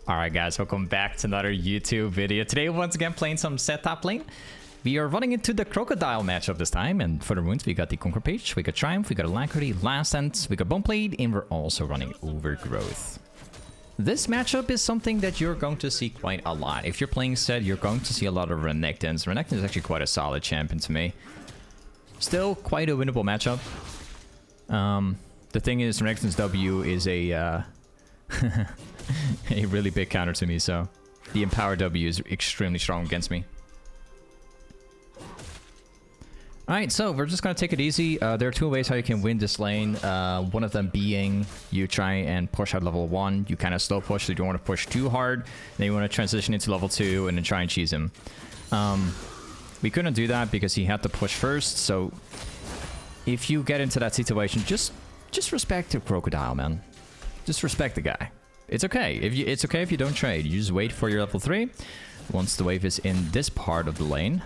Alright guys, welcome back to another YouTube video. Today once again playing some Sett top lane. We are running into the Crocodile matchup this time, and for the runes we got the Conquer Page, we got Triumph, we got Alacrity, Last Stand, we got Boneblade, and we're also running Overgrowth. This matchup is something that you're going to see quite a lot. If you're playing Sett, you're going to see a lot of Renekton. Renekton is actually quite a solid champion to me. Still quite a winnable matchup. The thing is, Renekton's W is a a really big counter to me, so the Empower W is extremely strong against me. Alright, so we're just gonna take it easy. There are two ways how you can win this lane. One of them being you try and push out level 1. You kind of slow push, so you don't want to push too hard. Then you want to transition into level 2 and then try and cheese him. We couldn't do that because he had to push first, so if you get into that situation, just respect the Crocodile, man. Just respect the guy. It's okay. It's okay if you don't trade. You just wait for your level 3. Once the wave is in this part of the lane,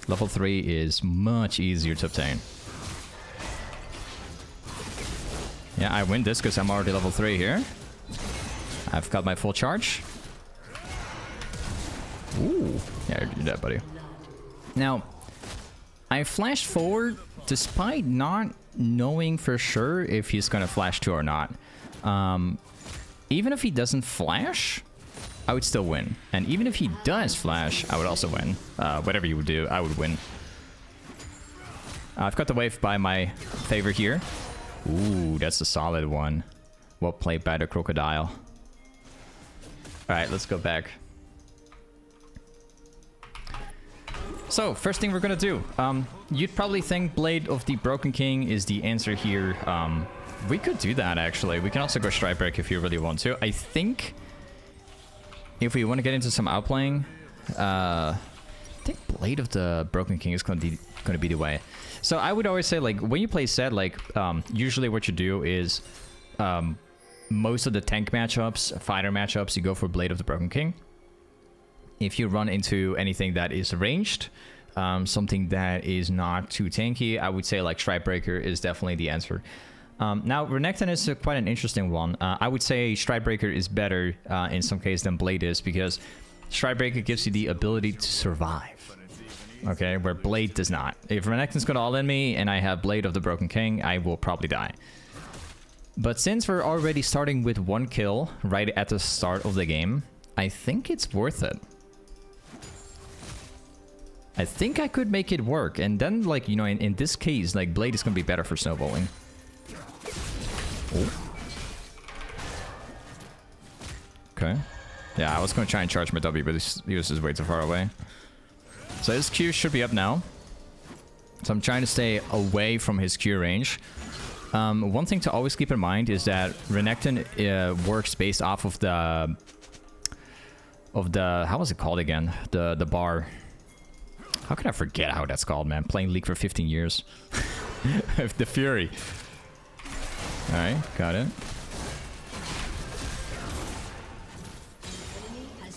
level 3 is much easier to obtain. Yeah, I win this because I'm already level 3 here. I've got my full charge. Ooh. Yeah, you do that, buddy. Now, I flashed forward despite not knowing for sure if he's going to flash 2 or not. Even if he doesn't flash, I would still win. And even if he does flash, I would also win. Whatever you would do, I would win. I've got the wave by my favor here. Ooh, that's a solid one. Well played by the Crocodile. Alright, let's go back. So, first thing we're gonna do. You'd probably think Blade of the Broken King is the answer here. We could do that, actually. We can also go stridebreaker if you really want to. I think if we want to get into some outplaying, I think Blade of the Broken King is going to be the way. So I would always say, like, when you play Sett, like, usually what you do is most of the tank matchups, fighter matchups, you go for Blade of the Broken King. If you run into anything that is ranged, something that is not too tanky, I would say, like, stridebreaker is definitely the answer. Now, Renekton is quite an interesting one. I would say Stridebreaker is better in some cases than Blade is, because Stridebreaker gives you the ability to survive. Okay, where Blade does not. If Renekton's gonna all in me and I have Blade of the Broken King, I will probably die. But since we're already starting with 1 kill right at the start of the game, I think it's worth it. I think I could make it work. And then, like, you know, in this case, like, Blade is gonna be better for snowballing. Oh. Okay. Yeah, I was going to try and charge my W, but he was just way too far away. So his Q should be up now. So I'm trying to stay away from his Q range. One thing to always keep in mind is that Renekton works based off of the how was it called again? The bar. How can I forget how that's called, man? Playing League for 15 years. The Fury. Alright, got it.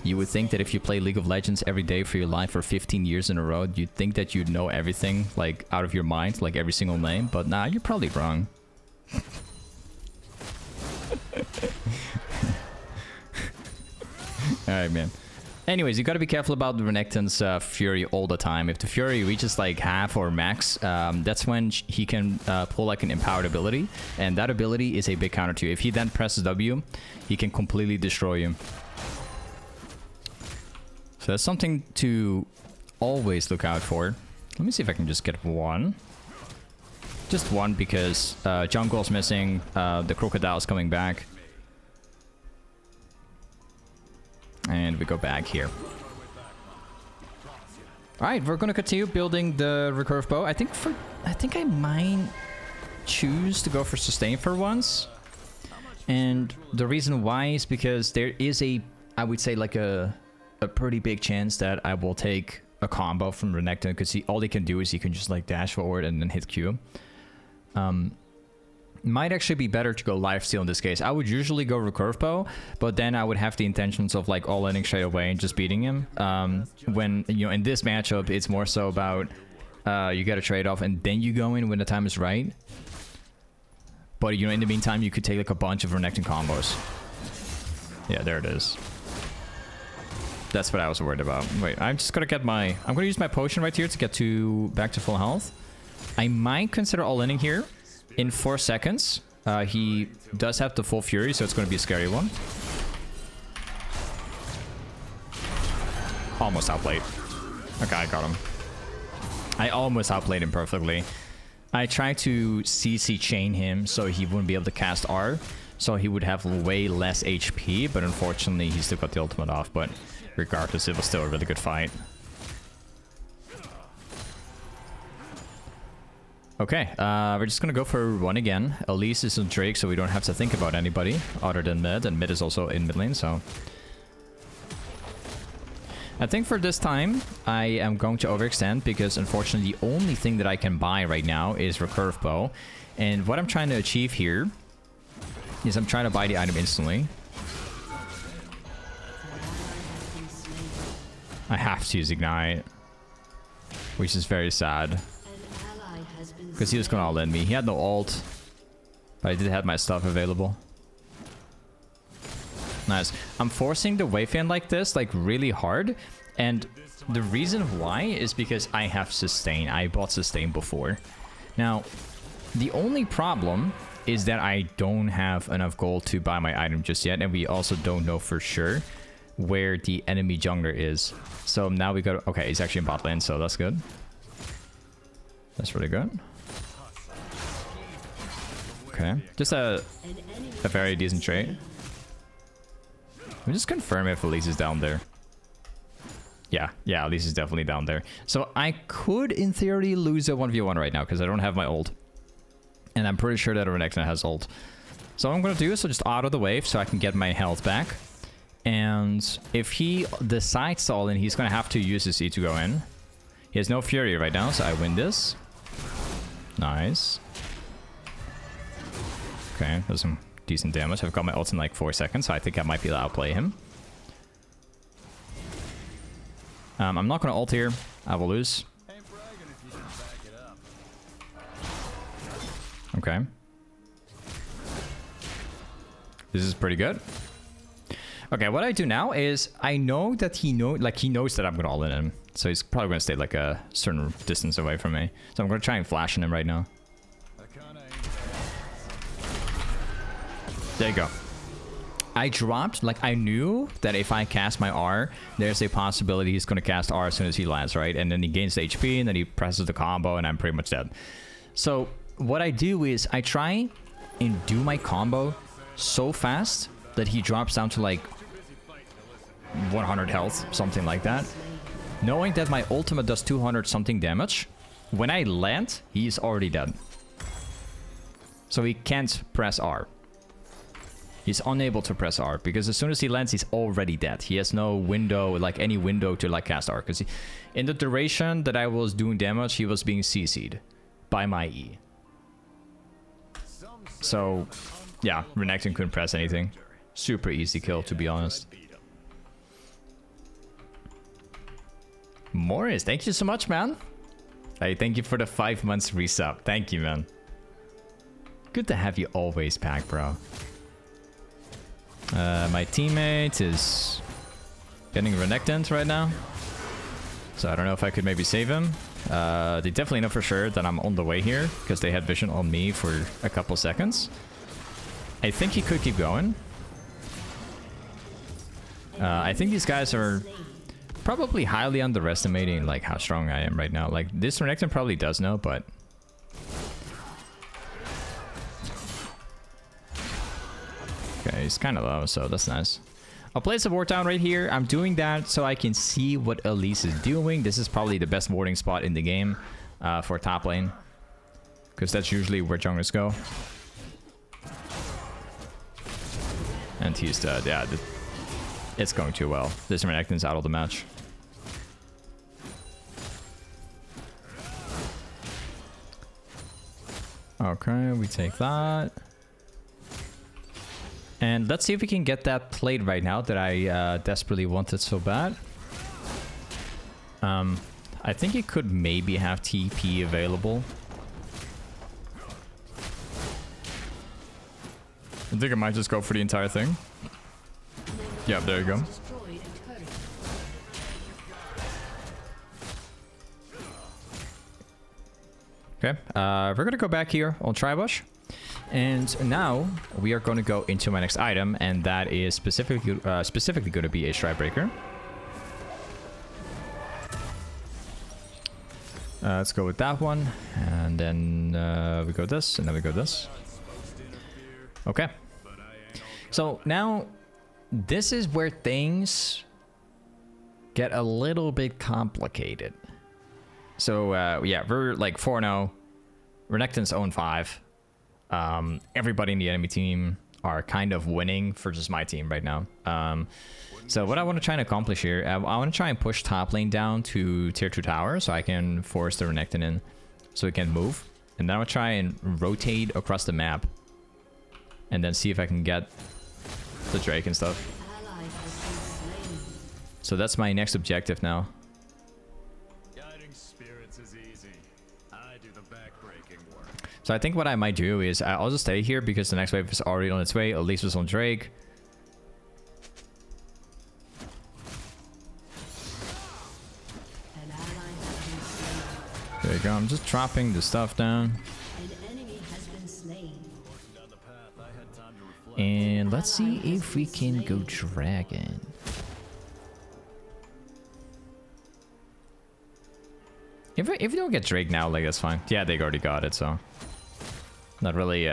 You would think that if you play League of Legends every day for your life for 15 years in a row, you'd think that you'd know everything, like, out of your mind, like every single name, but nah, you're probably wrong. Alright, man. Anyways, you gotta be careful about the Renekton's Fury all the time. If the Fury reaches like half or max, that's when he can pull like an empowered ability, and that ability is a big counter to you. If he then presses W, he can completely destroy you. So that's something to always look out for. Let me see if I can just get one. Just one, because jungle's missing, the Crocodile's coming back. And we go back here. Alright, we're gonna continue building the recurve bow. I think I might choose to go for sustain for once. And the reason why is because there is I would say like a pretty big chance that I will take a combo from Renekton, because all he can do is he can just like dash forward and then hit Q. Might actually be better to go lifesteal in this case. I would usually go recurve bow, but then I would have the intentions of like all-inning straight away and just beating him. When, you know, in this matchup, it's more so about you gotta trade off and then you go in when the time is right. But, you know, in the meantime, you could take like a bunch of Renekton combos. Yeah, there it is. That's what I was worried about. Wait, I'm just gonna get my... I'm gonna use my potion right here to get back to full health. I might consider all-inning here in 4 seconds. He does have the full fury, so it's gonna be a scary one. Almost outplayed. Okay, I got him. I almost outplayed him perfectly. I tried to CC chain him so he wouldn't be able to cast R, so he would have way less HP, but unfortunately he still got the ultimate off, but regardless, it was still a really good fight. Okay, we're just gonna go for one again. Elise is on Drake, so we don't have to think about anybody other than mid, and mid is also in mid lane, so... I think for this time, I am going to overextend because unfortunately the only thing that I can buy right now is Recurve Bow. And what I'm trying to achieve here is I'm trying to buy the item instantly. I have to use Ignite, which is very sad. Because he was going to all-in me. He had no ult, but I did have my stuff available. Nice. I'm forcing the wave in like this, like really hard. And the reason why is because I have sustain. I bought sustain before. Now, the only problem is that I don't have enough gold to buy my item just yet. And we also don't know for sure where the enemy jungler is. So now we got... Okay, he's actually in bot lane, so that's good. That's really good. Okay. Just a very decent trade. Let me just confirm if Elise is down there. Yeah, Elise is definitely down there. So I could, in theory, lose a 1v1 right now because I don't have my ult. And I'm pretty sure that Renekton has ult. So what I'm going to do is I'll just auto the wave so I can get my health back. And if he decides to all in, he's going to have to use his E to go in. He has no fury right now, so I win this. Nice. Okay, that's some decent damage. I've got my ult in like 4 seconds, so I think I might be able to outplay him. I'm not going to ult here. I will lose. Okay. This is pretty good. Okay, what I do now is I know that he knows that I'm going to all in him. So he's probably going to stay like a certain distance away from me. So I'm going to try and flash in him right now. There you go. I dropped, like I knew that if I cast my R, there's a possibility he's going to cast R as soon as he lands, right? And then he gains the HP and then he presses the combo and I'm pretty much dead. So what I do is I try and do my combo so fast that he drops down to like 100 health, something like that. Knowing that my ultimate does 200 something damage, when I land, he's already dead. So he can't press R. He's unable to press R because as soon as he lands, he's already dead. He has no window, like any window to like cast R. Because in the duration that I was doing damage, he was being CC'd by my E. So, yeah, Renekton couldn't press anything. Super easy kill, to be honest. Morris, thank you so much, man. Hey, thank you for the 5 months resub. Thank you, man. Good to have you always, Pack, bro. My teammate is getting Renekton right now. So I don't know if I could maybe save him. They definitely know for sure that I'm on the way here because they had vision on me for a couple seconds. I think he could keep going. I think these guys are probably highly underestimating like how strong I am right now. Like this Renekton probably does know, but okay, he's kind of low, so that's nice. I'll place a ward down right here. I'm doing that so I can see what Elise is doing. This is probably the best warding spot in the game for top lane, because that's usually where junglers go. And he's dead. Yeah, it's going too well. This Renekton's out of the match. Okay, we take that. And let's see if we can get that plate right now that I desperately wanted so bad. I think it could maybe have TP available. I think I might just go for the entire thing. Yeah, there you go. Okay, we're gonna go back here on Tribush. And now we are going to go into my next item, and that is specifically going to be a stridebreaker. Let's go with that one, and then we go this, and then we go this. Okay. So now this is where things get a little bit complicated. So yeah, we're like 4-0. Renekton's 0-5. Everybody in the enemy team are kind of winning for just my team right now. So what I want to try and accomplish here, I want to try and push top lane down to tier 2 tower so I can force the Renekton in so it can move. And then I'll try and rotate across the map and then see if I can get the Drake and stuff. So that's my next objective now. So I think what I might do is I'll just stay here because the next wave is already on its way. At least it's on Drake. There you go. I'm just dropping the stuff down. And let's see if we can go dragon. If we don't get Drake now, like, that's fine. Yeah, they already got it, so not really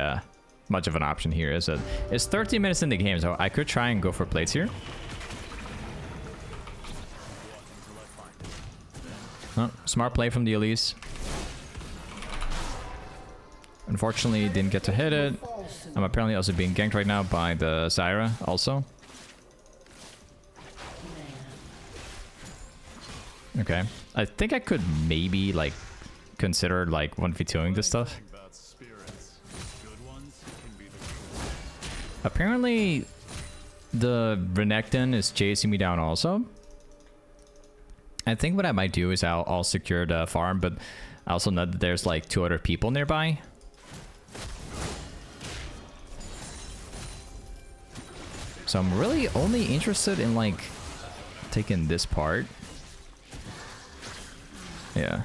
much of an option here, is it? It's 13 minutes in the game, so I could try and go for plates here. Oh, smart play from the Elise. Unfortunately, didn't get to hit it. I'm apparently also being ganked right now by the Zyra also. Okay. I think I could maybe, like, consider, like, 1v2ing this stuff. Apparently, the Renekton is chasing me down also. I think what I might do is I'll secure the farm, but I also know that there's, like, 2 other people nearby. So I'm really only interested in, like, taking this part. Yeah.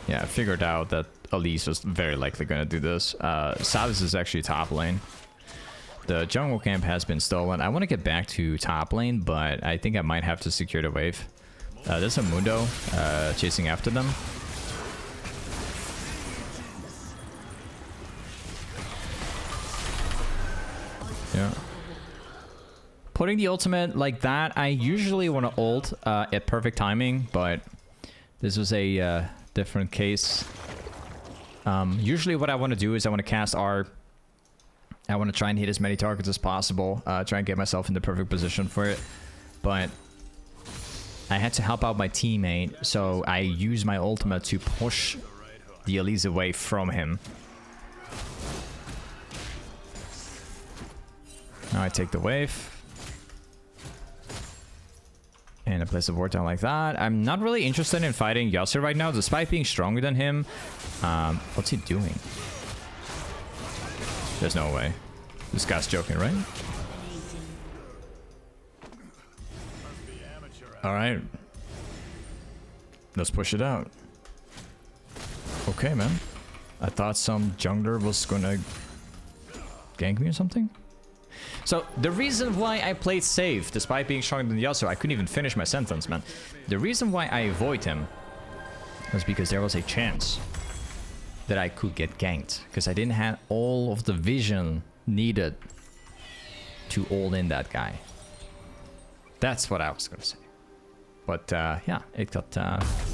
Yeah, I figured out that Elise was very likely going to do this. Savas is actually top lane. The jungle camp has been stolen. I want to get back to top lane, but I think I might have to secure the wave. There's a Mundo chasing after them. Yeah. Putting the ultimate like that, I usually want to ult at perfect timing, but this was a different case. Usually what I want to do is I want to cast R. I want to try and hit as many targets as possible. Try and get myself in the perfect position for it. But I had to help out my teammate, so I used my ultimate to push the Elise away from him. Now I take the wave. And I place the ward down like that. I'm not really interested in fighting Yasuo right now, despite being stronger than him. What's he doing? There's no way. This guy's joking, right? Alright. Let's push it out. Okay, man. I thought some jungler was gonna gank me or something. So, the reason why I played safe, despite being stronger than Yasuo, I couldn't even finish my sentence, man. The reason why I avoid him was because there was a chance that I could get ganked. Because I didn't have all of the vision needed to ult in that guy. That's what I was going to say. But, yeah, it got,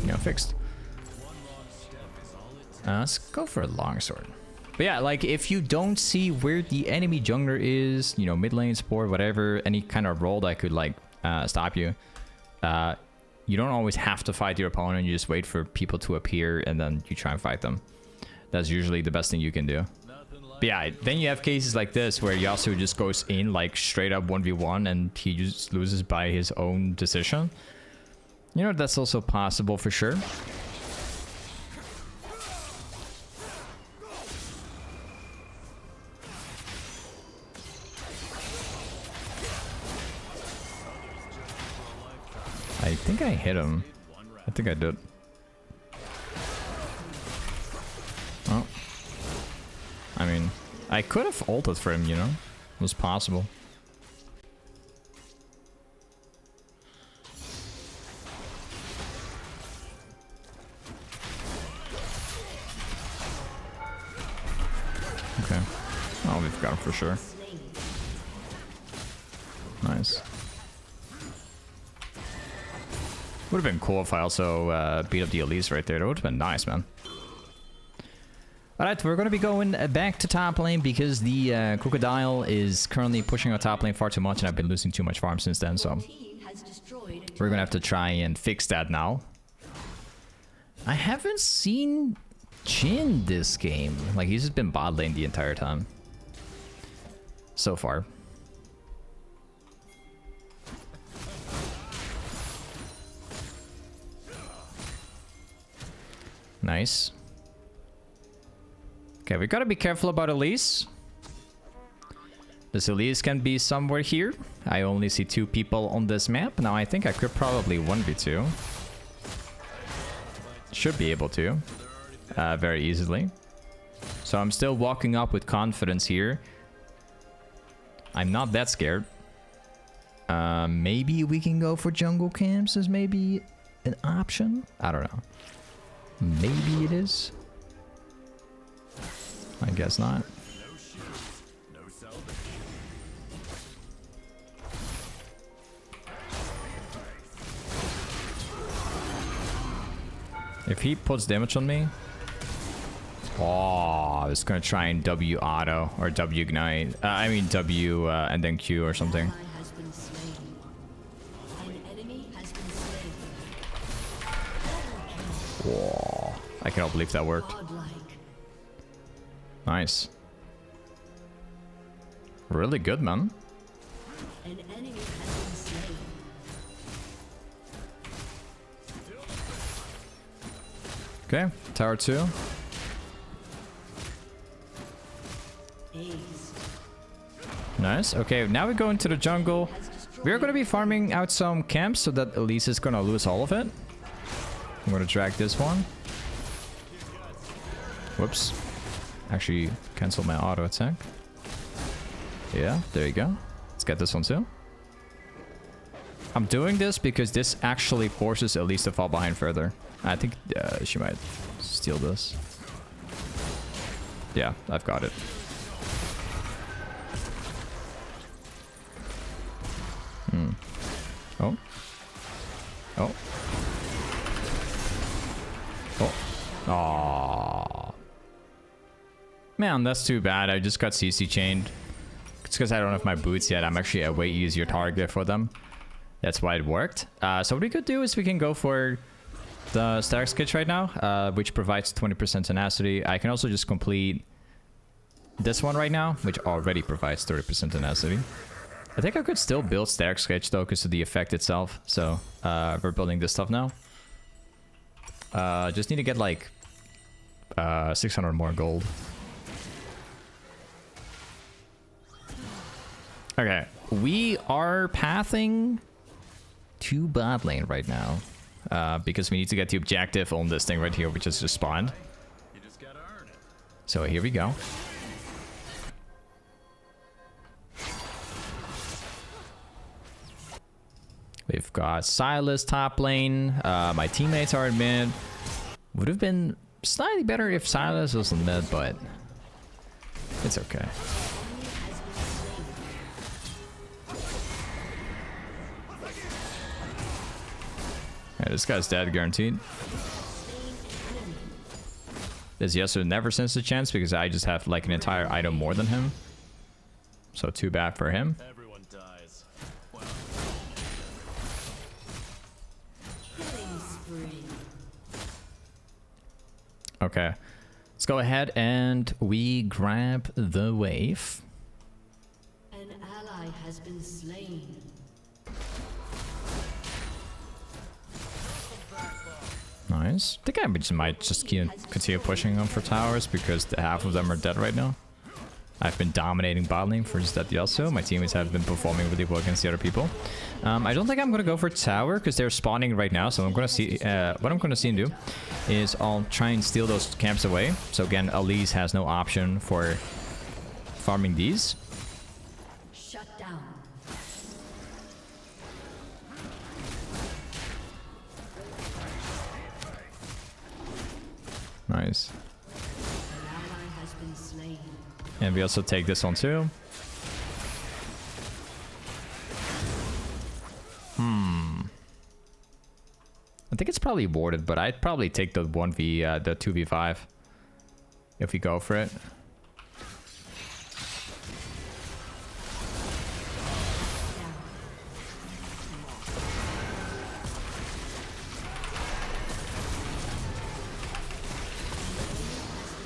you know, fixed. Let's go for a longsword. But yeah, like, if you don't see where the enemy jungler is, you know, mid lane, support, whatever, any kind of role that could, like, stop you, you don't always have to fight your opponent. You just wait for people to appear, and then you try and fight them. That's usually the best thing you can do. But yeah, then you have cases like this, where Yasuo just goes in, like, straight up 1v1, and he just loses by his own decision. You know, that's also possible for sure. I think I hit him. I think I did. Oh. I mean, I could have ulted for him, you know? It was possible. Okay. Oh, we've got him for sure. Nice. Would have been cool if I also beat up the elites right there. That would have been nice, man. Alright, we're going to be going back to top lane because the crocodile is currently pushing our top lane far too much and I've been losing too much farm since then, so we're going to have to try and fix that now. I haven't seen Jhin this game. Like, he's just been bot lane the entire time. So far. Nice. Okay, we gotta be careful about Elise. This Elise can be somewhere here. I only see 2 people on this map. Now I think I could probably 1v2. Should be able to. Very easily. So I'm still walking up with confidence here. I'm not that scared. Maybe we can go for jungle camps as maybe an option? I don't know. Maybe it is. I guess not. If he puts damage on me... Oh, I was gonna try and W auto or W ignite. I mean W and then Q or something. Whoa. I cannot believe that worked. Nice. Really good, man. Okay, tower 2. Nice. Okay, now we go into the jungle. We're gonna be farming out some camps so that Elise is gonna lose all of it. I'm gonna drag this one. Whoops. Actually, cancel my auto attack. Yeah, there you go. Let's get this one too. I'm doing this because this actually forces Elise to fall behind further. I think she might steal this. Yeah, I've got it. Oh. Oh. Oh. Aww. Man, that's too bad. I just got CC chained. It's because I don't have my boots yet. I'm actually a way easier target for them. That's why it worked. So what we could do is we can go for the steraks gage right now, which provides 20% tenacity. I can also just complete this one right now, which already provides 30% tenacity. I think I could still build steraks gage though, because of the effect itself. So we're building this stuff now. Just need to get like 600 more gold. Okay, we are pathing to bot lane right now, because we need to get the objective on this thing right here, which is just spawned. So here we go. We've got Silas top lane. My teammates are in mid. Would have been slightly better if Silas was in mid, but it's okay. Yeah, this guy's dead, guaranteed. This Yasuo never stands a chance because I just have like an entire item more than him. So too bad for him. Everyone dies. Wow. Okay, let's go ahead and we grab the wave. An ally has been slain. Nice. I think I might just continue pushing them for towers because half of them are dead right now. I've been dominating bot lane for Sett also. My teammates have been performing really well against the other people. I don't think I'm gonna go for tower because they're spawning right now. So I'm gonna see what I'm gonna see and do is I'll try and steal those camps away. So again, Elise has no option for farming these. Shut down. Nice. An ally has been slain. And we also take this one too. I think it's probably warded, but I'd probably take the 2v5 if we go for it.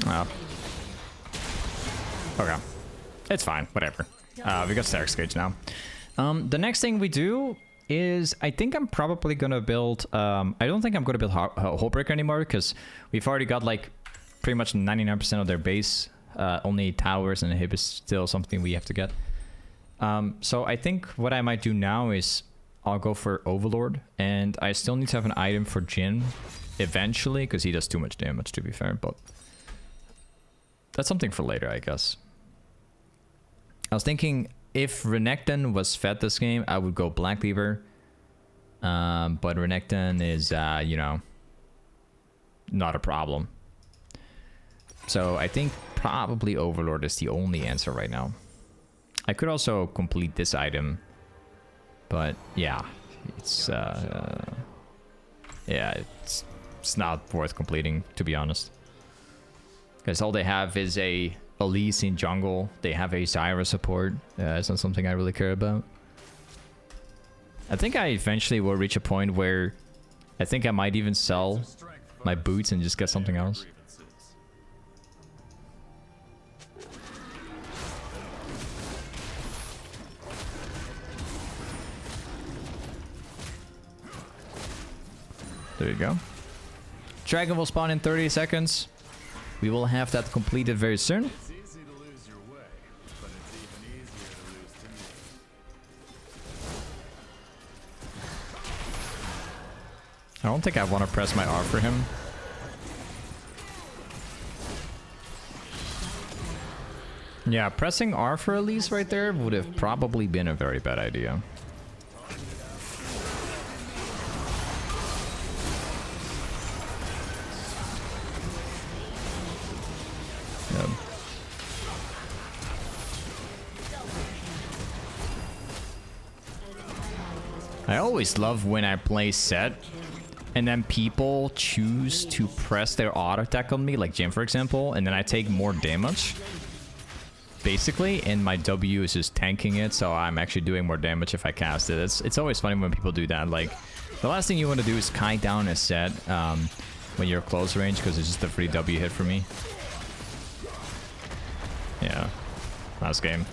Oh. Okay. It's fine. Whatever. We got steraks gage now. The next thing we do is I think I'm probably going to build... I don't think I'm going to build HIGH-ELO anymore because we've already got like pretty much 99% of their base. Only towers and HIB is still something we have to get. So I think what I might do now is I'll go for Overlord. And I still need to have an item for Jhin eventually because he does too much damage, to be fair. But that's something for later, I guess. I was thinking if Renekton was fed this game, I would go Black Beaver. But Renekton is, you know, not a problem. So I think probably Overlord is the only answer right now. I could also complete this item. But yeah, it's not worth completing, to be honest. Because all they have is a Elise in jungle. They have a Zyra support. It's not something I really care about. I think I eventually will reach a point where I think I might even sell my boots and just get something else. There you go. Dragon will spawn in 30 seconds. We will have that completed very soon. It's easy to lose your way, but it's even easier to lose to me. I don't think I want to press my R for him. Yeah, pressing R for Elise right there would have probably been a very bad idea. I always love when I play Sett and then people choose to press their auto attack on me, like Jhin for example, and then I take more damage basically, and my W is just tanking it, so I'm actually doing more damage if I cast it. It's always funny when people do that. Like, the last thing you want to do is kite down a Sett when you're close range, because it's just a free W hit for me. Yeah, last game.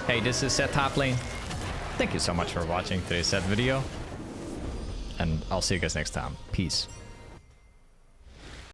Hey, this is Sett Toplane. Thank you so much for watching today's Sett video. And I'll see you guys next time. Peace.